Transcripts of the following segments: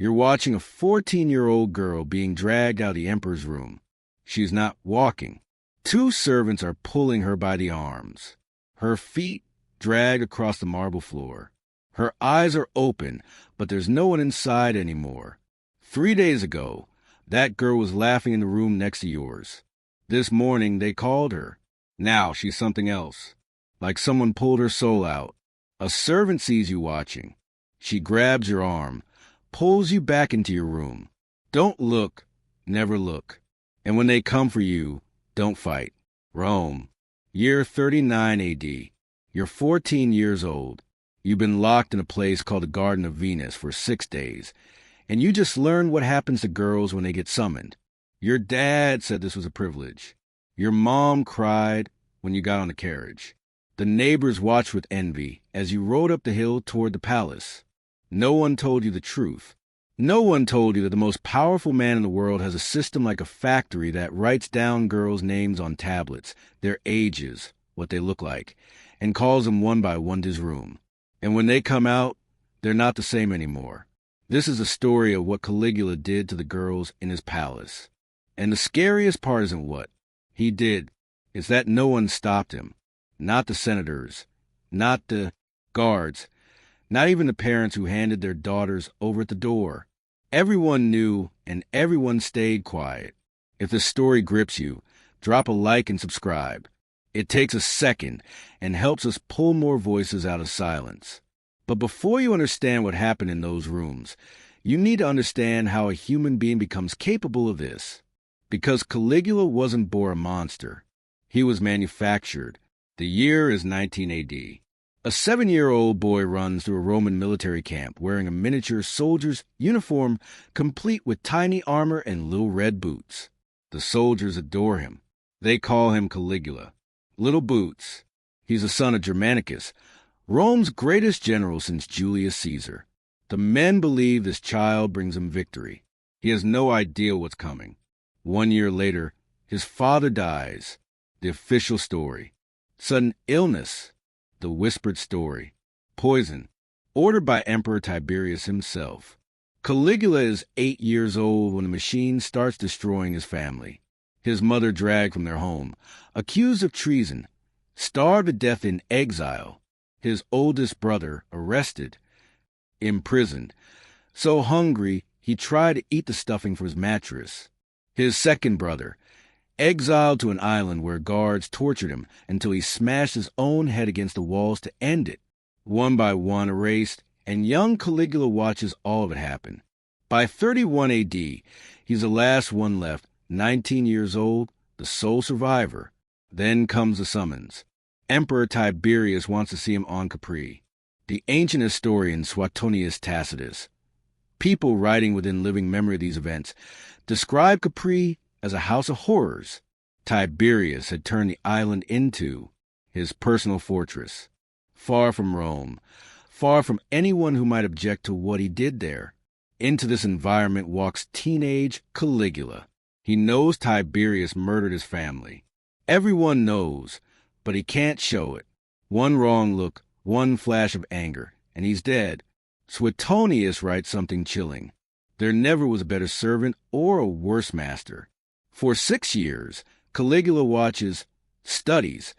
You're watching a 14-year-old girl being dragged out of the emperor's room. She's not walking. Two servants are pulling her by the arms. Her feet dragged across the marble floor. Her eyes are open, but there's no one inside anymore. 3 days ago, that girl was laughing in the room next to yours. This morning, they called her. Now she's something else, like someone pulled her soul out. A servant sees you watching. She grabs your arm, pulls you back into your room. Don't look, never look. And when they come for you, don't fight. Rome, year 39 AD. You're 14 years old. You've been locked in a place called the Garden of Venus for 6 days, and you just learned what happens to girls when they get summoned. Your dad said this was a privilege. Your mom cried when you got on the carriage. The neighbors watched with envy as you rode up the hill toward the palace. No one told you the truth. No one told you that the most powerful man in the world has a system like a factory that writes down girls' names on tablets, their ages, what they look like, and calls them one by one to his room. And when they come out, they're not the same anymore. This is a story of what Caligula did to the girls in his palace. And the scariest part isn't what he did, it's that no one stopped him. Not the senators, not the guards, not even the parents who handed their daughters over at the door. Everyone knew, and everyone stayed quiet. If this story grips you, drop a like and subscribe. It takes a second and helps us pull more voices out of silence. But before you understand what happened in those rooms, you need to understand how a human being becomes capable of this. Because Caligula wasn't born a monster. He was manufactured. The year is 19 AD. A 7-year-old boy runs through a Roman military camp wearing a miniature soldier's uniform complete with tiny armor and little red boots. The soldiers adore him. They call him Caligula. Little Boots. He's the son of Germanicus, Rome's greatest general since Julius Caesar. The men believe this child brings him victory. He has no idea what's coming. 1 year later, his father dies. The official story. Sudden illness. The whispered story. Poison. Ordered by Emperor Tiberius himself. Caligula is 8 years old when the machine starts destroying his family. His mother dragged from their home, accused of treason, starved to death in exile. His oldest brother arrested, imprisoned. So hungry, he tried to eat the stuffing for his mattress. His second brother, exiled to an island where guards tortured him until he smashed his own head against the walls to end it. One by one erased, and young Caligula watches all of it happen. By 31 AD, he's the last one left, 19 years old, the sole survivor. Then comes the summons. Emperor Tiberius wants to see him on Capri. The ancient historian Suetonius Tacitus, people writing within living memory of these events, describe Capri as a house of horrors. Tiberius had turned the island into his personal fortress. Far from Rome, far from anyone who might object to what he did there. Into this environment walks teenage Caligula. He knows Tiberius murdered his family. Everyone knows, but he can't show it. One wrong look, one flash of anger, and he's dead. Suetonius writes something chilling. There never was a better servant or a worse master. For 6 years, Caligula watches, studies,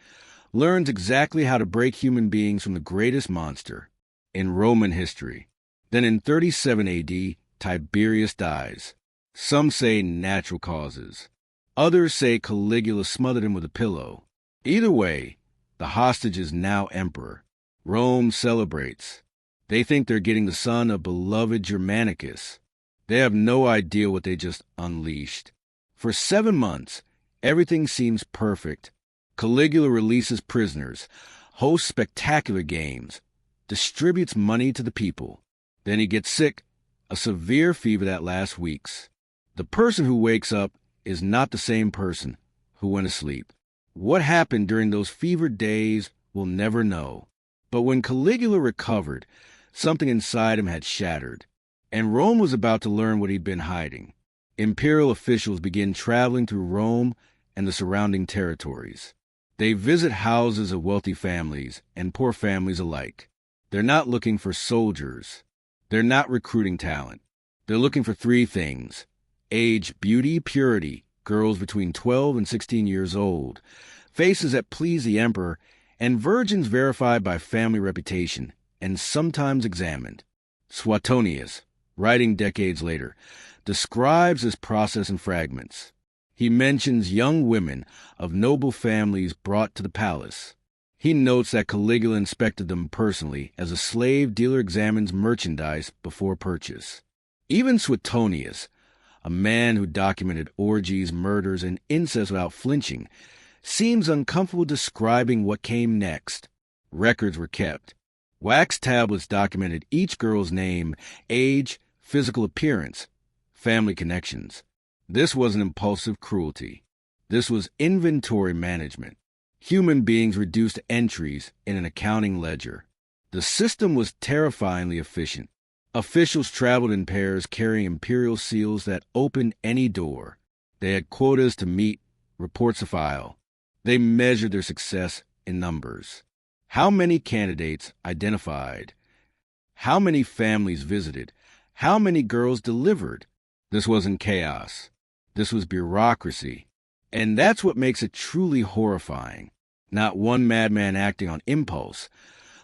learns exactly how to break human beings from the greatest monster in Roman history. Then in 37 AD, Tiberius dies. Some say natural causes. Others say Caligula smothered him with a pillow. Either way, the hostage is now emperor. Rome celebrates. They think they're getting the son of beloved Germanicus. They have no idea what they just unleashed. For 7 months, everything seems perfect. Caligula releases prisoners, hosts spectacular games, distributes money to the people. Then he gets sick, a severe fever that lasts weeks. The person who wakes up is not the same person who went to sleep. What happened during those fevered days we'll never know. But when Caligula recovered, something inside him had shattered, and Rome was about to learn what he'd been hiding. Imperial officials begin traveling through Rome and the surrounding territories. They visit houses of wealthy families and poor families alike. They're not looking for soldiers. They're not recruiting talent. They're looking for three things: age, beauty, purity, girls between 12 and 16 years old, faces that please the emperor, and virgins verified by family reputation and sometimes examined. Suetonius, writing decades later, describes this process in fragments. He mentions young women of noble families brought to the palace. He notes that Caligula inspected them personally as a slave dealer examines merchandise before purchase. Even Suetonius, a man who documented orgies, murders, and incest without flinching, seems uncomfortable describing what came next. Records were kept. Wax tablets documented each girl's name, age, physical appearance, family connections. This wasn't impulsive cruelty. This was inventory management. Human beings reduced to entries in an accounting ledger. The system was terrifyingly efficient. Officials traveled in pairs carrying imperial seals that opened any door. They had quotas to meet, reports to file. They measured their success in numbers. How many candidates identified? How many families visited? How many girls delivered? This wasn't chaos. This was bureaucracy. And that's what makes it truly horrifying. Not one madman acting on impulse,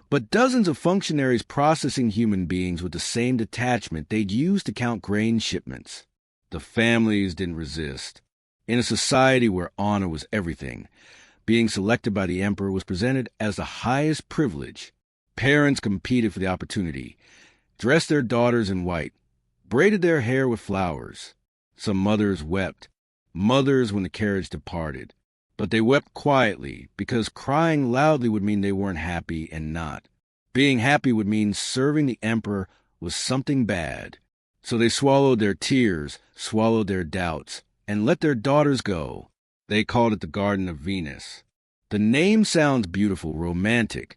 but dozens of functionaries processing human beings with the same detachment they'd use to count grain shipments. The families didn't resist. In a society where honor was everything, being selected by the emperor was presented as the highest privilege. Parents competed for the opportunity, dressed their daughters in white, braided their hair with flowers. Some mothers wept, mothers when the carriage departed. But they wept quietly, because crying loudly would mean they weren't happy and not. Being happy would mean serving the emperor was something bad. So they swallowed their tears, swallowed their doubts, and let their daughters go. They called it the Garden of Venus. The name sounds beautiful, romantic,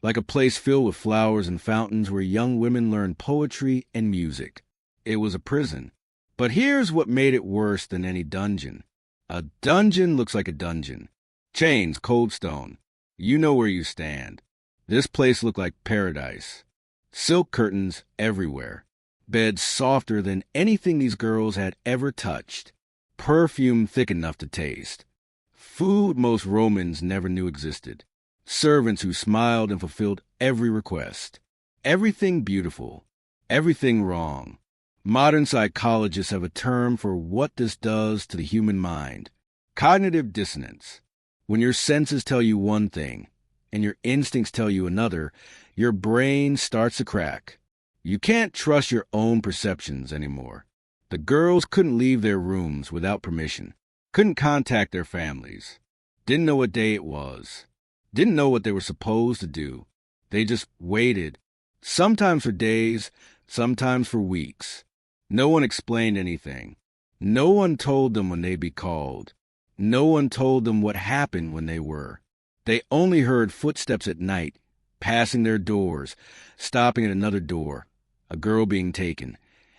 like a place filled with flowers and fountains where young women learned poetry and music. It was a prison. But here's what made it worse than any dungeon. A dungeon looks like a dungeon. Chains, cold stone. You know where you stand. This place looked like paradise. Silk curtains everywhere. Beds softer than anything these girls had ever touched. Perfume thick enough to taste. Food most Romans never knew existed. Servants who smiled and fulfilled every request. Everything beautiful. Everything wrong. Modern psychologists have a term for what this does to the human mind. Cognitive dissonance. When your senses tell you one thing and your instincts tell you another, your brain starts to crack. You can't trust your own perceptions anymore. The girls couldn't leave their rooms without permission, couldn't contact their families, didn't know what day it was, didn't know what they were supposed to do. They just waited, sometimes for days, sometimes for weeks. No one explained anything. No one told them when they'd be called. No one told them what happened when they were. They only heard footsteps at night, passing their doors, stopping at another door, a girl being taken.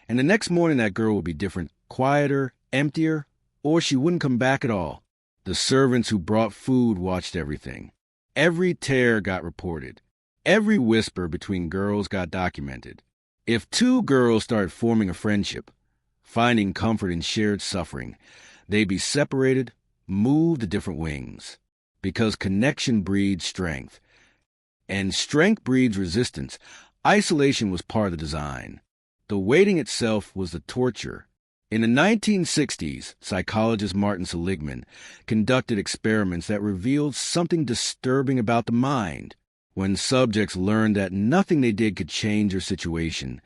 And the next morning that girl would be different, quieter, emptier, or she wouldn't come back at all. The servants who brought food watched everything. Every tear got reported. Every whisper between girls got documented. If two girls started forming a friendship, finding comfort in shared suffering, they'd be separated, moved to different wings. Because connection breeds strength. And strength breeds resistance. Isolation was part of the design. The waiting itself was the torture. In the 1960s, psychologist Martin Seligman conducted experiments that revealed something disturbing about the mind. When subjects learned that nothing they did could change their situation,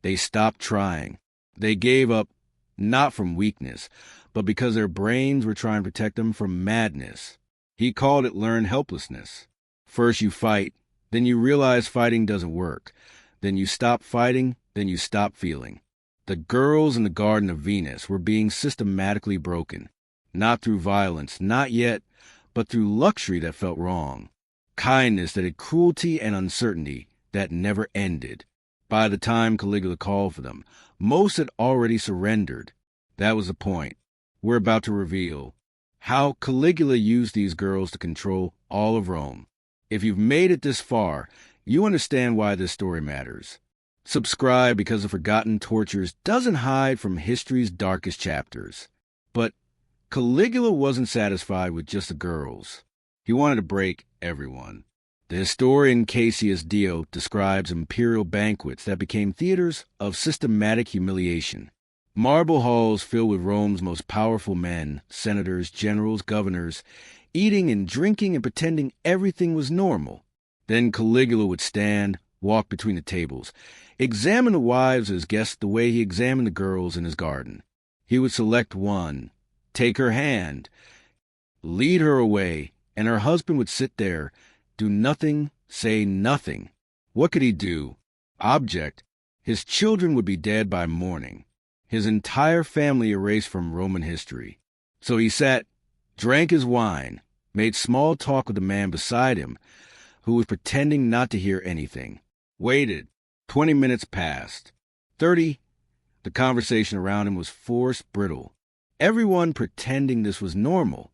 they stopped trying. They gave up, not from weakness, but because their brains were trying to protect them from madness. He called it learned helplessness. First you fight, then you realize fighting doesn't work. Then you stop fighting, then you stop feeling. The girls in the Garden of Venus were being systematically broken. Not through violence, not yet, but through luxury that felt wrong. Kindness that had cruelty and uncertainty that never ended. By the time Caligula called for them, most had already surrendered. That was the point. We're about to reveal how Caligula used these girls to control all of Rome. If you've made it this far, you understand why this story matters. Subscribe because the Forgotten Tortures doesn't hide from history's darkest chapters. But Caligula wasn't satisfied with just the girls. He wanted to break everyone. The historian Cassius Dio describes imperial banquets that became theaters of systematic humiliation. Marble halls filled with Rome's most powerful men, senators, generals, governors, eating and drinking and pretending everything was normal. Then Caligula would stand, walk between the tables, examine the wives of his guests the way he examined the girls in his garden. He would select one, take her hand, lead her away, and her husband would sit there, do nothing, say nothing. What could he do? Object. His children would be dead by morning. His entire family erased from Roman history. So he sat, drank his wine, made small talk with the man beside him, who was pretending not to hear anything. Waited. 20 minutes passed. 30. The conversation around him was forced, brittle. Everyone pretending this was normal.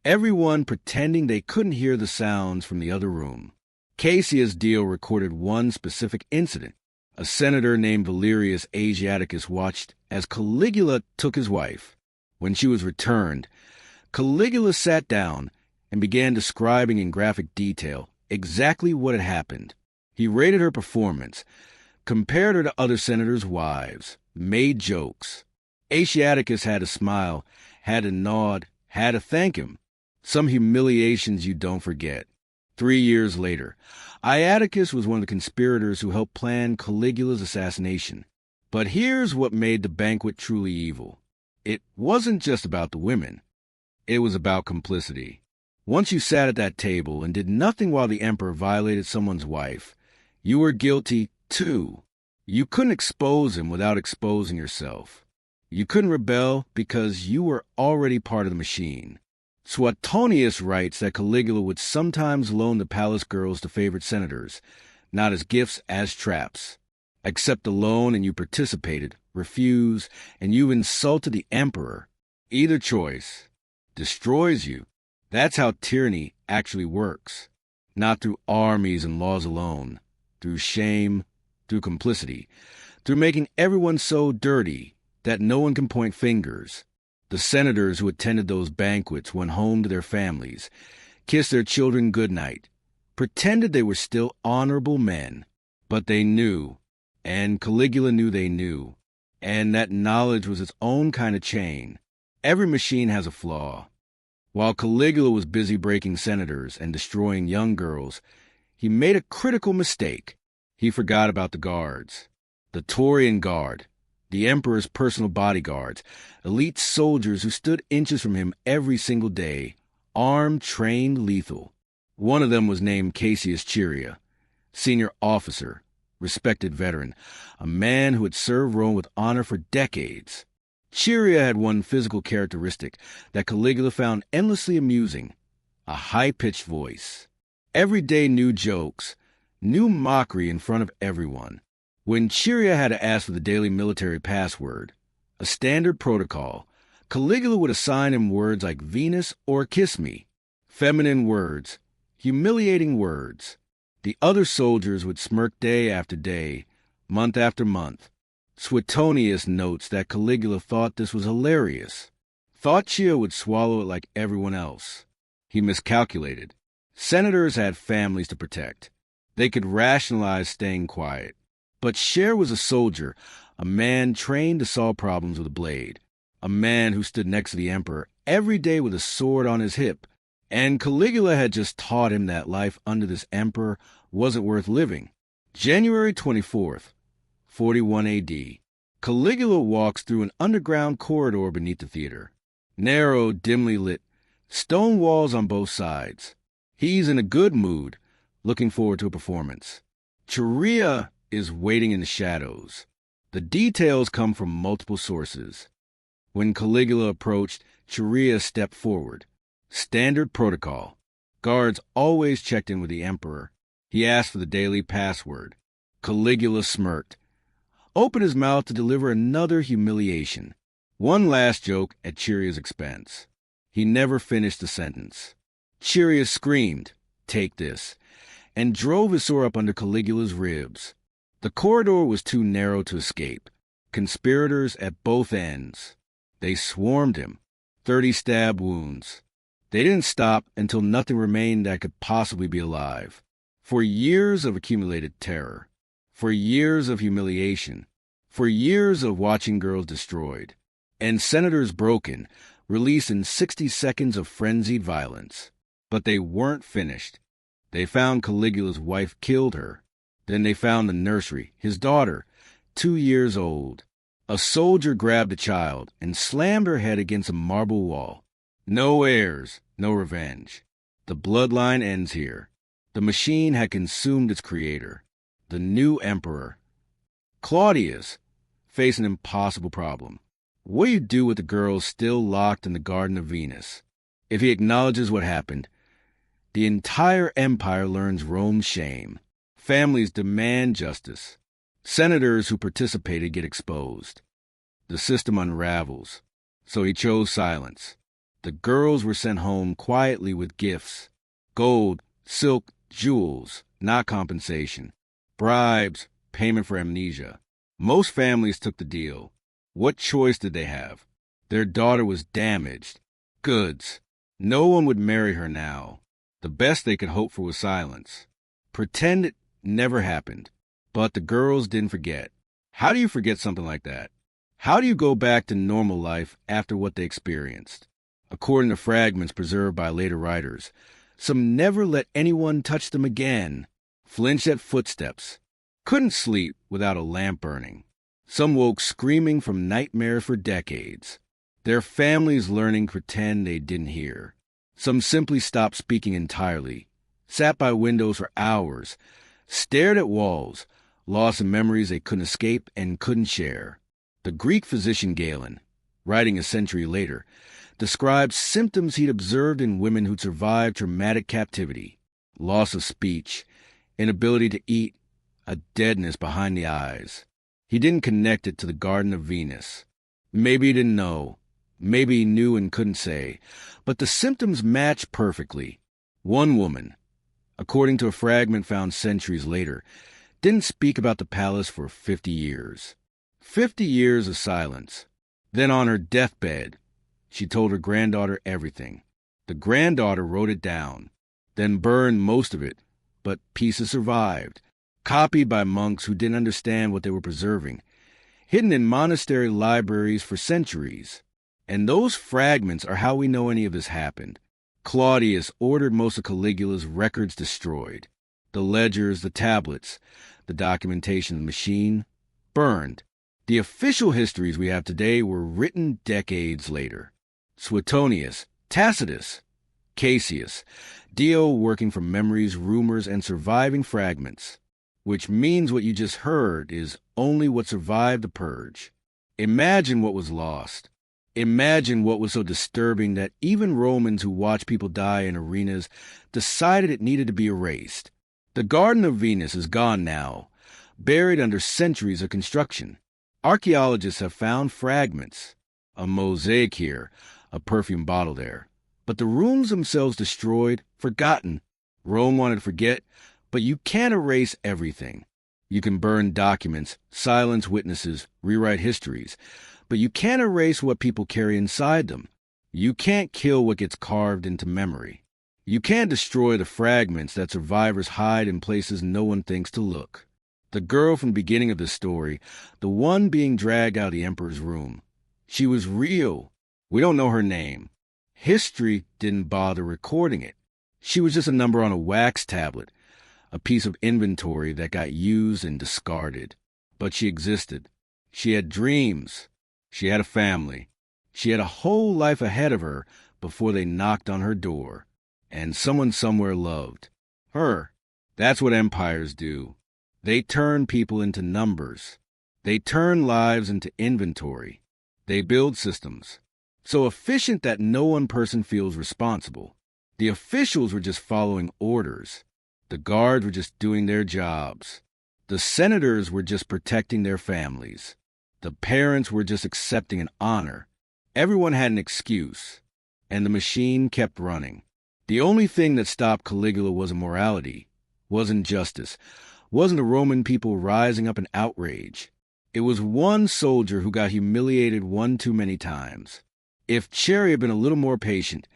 Everyone pretending they couldn't hear the sounds from the other room. Cassius Dio recorded one specific incident. A senator named Valerius Asiaticus watched as Caligula took his wife. When she was returned, Caligula sat down and began describing in graphic detail exactly what had happened. He rated her performance, compared her to other senators' wives, made jokes. Asiaticus had to smile, had to nod, had to thank him. Some humiliations you don't forget. 3 years later, Iatticus was one of the conspirators who helped plan Caligula's assassination. But here's what made the banquet truly evil. It wasn't just about the women. It was about complicity. Once you sat at that table and did nothing while the emperor violated someone's wife, you were guilty too. You couldn't expose him without exposing yourself. You couldn't rebel because you were already part of the machine. Suetonius writes that Caligula would sometimes loan the palace girls to favorite senators, not as gifts, as traps. Accept the loan and you participated, refuse, and you've insulted the emperor. Either choice destroys you. That's how tyranny actually works. Not through armies and laws alone, through shame, through complicity, through making everyone so dirty that no one can point fingers. The senators who attended those banquets went home to their families, kissed their children goodnight, pretended they were still honorable men. But they knew, and Caligula knew they knew, and that knowledge was its own kind of chain. Every machine has a flaw. While Caligula was busy breaking senators and destroying young girls, he made a critical mistake. He forgot about the guards. The Taurian Guard, the emperor's personal bodyguards, elite soldiers who stood inches from him every single day, armed, trained, lethal. One of them was named Cassius Chiria, senior officer, respected veteran, a man who had served Rome with honor for decades. Chiria had one physical characteristic that Caligula found endlessly amusing: a high-pitched voice. Every day new jokes, new mockery in front of everyone. When Chiria had to ask for the daily military password, a standard protocol, Caligula would assign him words like Venus or kiss me, feminine words, humiliating words. The other soldiers would smirk day after day, month after month. Suetonius notes that Caligula thought this was hilarious, thought Chiria would swallow it like everyone else. He miscalculated. Senators had families to protect. They could rationalize staying quiet. But Chiria was a soldier, a man trained to solve problems with a blade, a man who stood next to the emperor every day with a sword on his hip. And Caligula had just taught him that life under this emperor wasn't worth living. January 24th, 41 A.D. Caligula walks through an underground corridor beneath the theater. Narrow, dimly lit, stone walls on both sides. He's in a good mood, looking forward to a performance. Chiria is waiting in the shadows. The details come from multiple sources. When Caligula approached, Chiria stepped forward. Standard protocol. Guards always checked in with the emperor. He asked for the daily password. Caligula smirked, opened his mouth to deliver another humiliation. One last joke at Chiria's expense. He never finished the sentence. Chiria screamed, "Take this," and drove his sword up under Caligula's ribs. The corridor was too narrow to escape. Conspirators at both ends. They swarmed him. 30 stab wounds. They didn't stop until nothing remained that could possibly be alive. For years of accumulated terror. For years of humiliation. For years of watching girls destroyed. And senators broken, released in 60 seconds of frenzied violence. But they weren't finished. They found Caligula's wife killed her. Then they found the nursery, his daughter, 2 years old. A soldier grabbed the child and slammed her head against a marble wall. No heirs, no revenge. The bloodline ends here. The machine had consumed its creator. The new emperor. Claudius faced an impossible problem. What do you do with the girls still locked in the Garden of Venus? If he acknowledges what happened, the entire empire learns Rome's shame. Families demand justice. Senators who participated get exposed. The system unravels. So he chose silence. The girls were sent home quietly with gifts. Gold, silk, jewels, not compensation. Bribes, payment for amnesia. Most families took the deal. What choice did they have? Their daughter was damaged. Goods. No one would marry her now. The best they could hope for was silence. Pretend it never happened. But the girls didn't forget. How do you forget something like that? How do you go back to normal life after what they experienced? According to fragments preserved by later writers, some never let anyone touch them again, flinched at footsteps, couldn't sleep without a lamp burning. Some woke screaming from nightmares for decades, their families learning to pretend they didn't hear. Some simply stopped speaking entirely, sat by windows for hours, stared at walls, lost in memories they couldn't escape and couldn't share. The Greek physician Galen, writing a century later, describes symptoms he'd observed in women who'd survived traumatic captivity: loss of speech, inability to eat, a deadness behind the eyes. He didn't connect it to the Garden of Venus. Maybe he didn't know. Maybe he knew and couldn't say. But the symptoms matched perfectly. One woman, according to a fragment found centuries later, didn't speak about the palace for 50 years. 50 years of silence. Then on her deathbed, she told her granddaughter everything. The granddaughter wrote it down, then burned most of it, but pieces survived, copied by monks who didn't understand what they were preserving, hidden in monastery libraries for centuries. And those fragments are how we know any of this happened. Claudius ordered most of Caligula's records destroyed. The ledgers, the tablets, the documentation machine, burned. The official histories we have today were written decades later. Suetonius, Tacitus, Cassius, Dio working from memories, rumors, and surviving fragments, which means what you just heard is only what survived the purge. Imagine what was lost. Imagine what was so disturbing that even Romans who watched people die in arenas decided it needed to be erased. The Garden of Venus is gone now, buried under centuries of construction. Archaeologists have found fragments, a mosaic here, a perfume bottle there. But the rooms themselves destroyed, forgotten. Rome wanted to forget, but you can't erase everything. You can burn documents, silence witnesses, rewrite histories, but you can't erase what people carry inside them. You can't kill what gets carved into memory. You can't destroy the fragments that survivors hide in places no one thinks to look. The girl from the beginning of the story, the one being dragged out of the emperor's room, she was real. We don't know her name. History didn't bother recording it. She was just a number on a wax tablet, a piece of inventory that got used and discarded. But she existed. She had dreams. She had a family. She had a whole life ahead of her before they knocked on her door. And someone somewhere loved her. That's what empires do. They turn people into numbers. They turn lives into inventory. They build systems so efficient that no one person feels responsible. The officials were just following orders. The guards were just doing their jobs. The senators were just protecting their families. The parents were just accepting an honor. Everyone had an excuse, and the machine kept running. The only thing that stopped Caligula wasn't morality, wasn't justice, wasn't the Roman people rising up in outrage. It was one soldier who got humiliated one too many times. If Cherry had been a little more patient,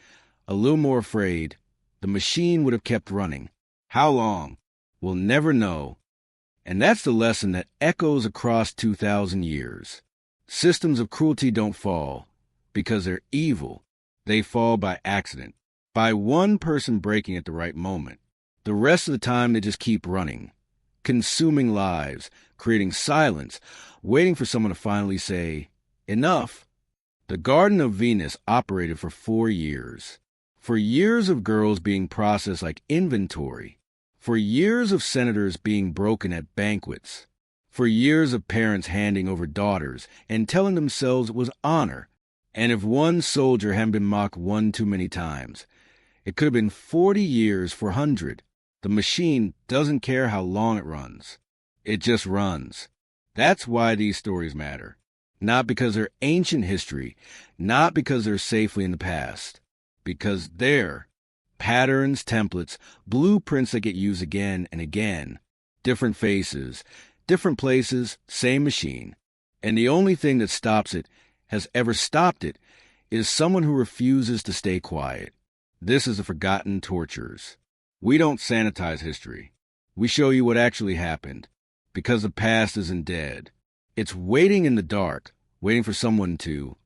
a little more afraid, the machine would have kept running. How long? We'll never know. And that's the lesson that echoes across 2,000 years. Systems of cruelty don't fall because they're evil. They fall by accident, by one person breaking at the right moment. The rest of the time, they just keep running, consuming lives, creating silence, waiting for someone to finally say, enough. The Garden of Venus operated for 4 years. For years of girls being processed like inventory. For years of senators being broken at banquets. For years of parents handing over daughters and telling themselves it was honor. And if one soldier hadn't been mocked one too many times, it could have been 40 years for 100. The machine doesn't care how long it runs. It just runs. That's why these stories matter. Not because they're ancient history, not because they're safely in the past. Because they're patterns, templates, blueprints that get used again and again. Different faces, different places, same machine. And the only thing that stops it, has ever stopped it, is someone who refuses to stay quiet. This is the forgotten tortures. We don't sanitize history. We show you what actually happened, because the past isn't dead. It's waiting in the dark, waiting for someone to